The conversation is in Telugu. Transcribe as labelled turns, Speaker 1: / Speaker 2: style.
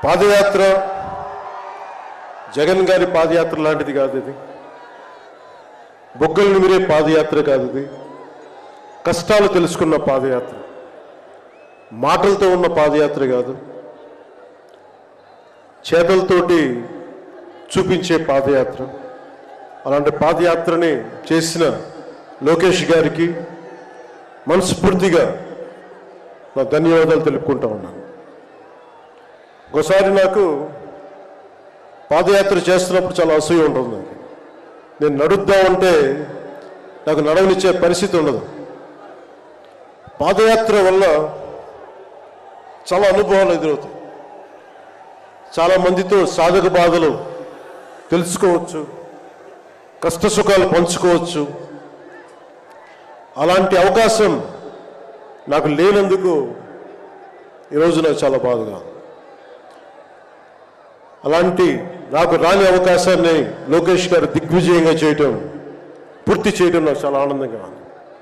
Speaker 1: పాదయాత్ర జగన్ గారి పాదయాత్ర లాంటిది కాదు. ఇది బొగ్గలు నిమిరే పాదయాత్ర కాదు. ఇది కష్టాలు తెలుసుకున్న పాదయాత్ర, మాటలతో ఉన్న పాదయాత్ర కాదు, చేతలతోటి చూపించే పాదయాత్ర. అలాంటి పాదయాత్రని చేసిన లోకేష్ గారికి మనస్ఫూర్తిగా నా ధన్యవాదాలు తెలుపుకుంటా ఉన్నాను. ఒకసారి నాకు పాదయాత్ర చేస్తున్నప్పుడు చాలా అసూయ ఉంటుంది. నేను నడుద్దామంటే నాకు నడవనిచ్చే పరిస్థితి ఉండదు. పాదయాత్ర వల్ల చాలా అనుభవాలు ఎదురవుతాయి. చాలామందితో సాధక బాధలు తెలుసుకోవచ్చు, కష్ట సుఖాలు పంచుకోవచ్చు. అలాంటి అవకాశం నాకు లేనందుకు ఈరోజు నాకు చాలా బాధగా. అలాంటి నాకు రాని అవకాశాన్ని లోకేష్ గారు దిగ్విజయంగా చేయటం, పూర్తి చేయడం నాకు చాలా ఆనందంగా ఉంది.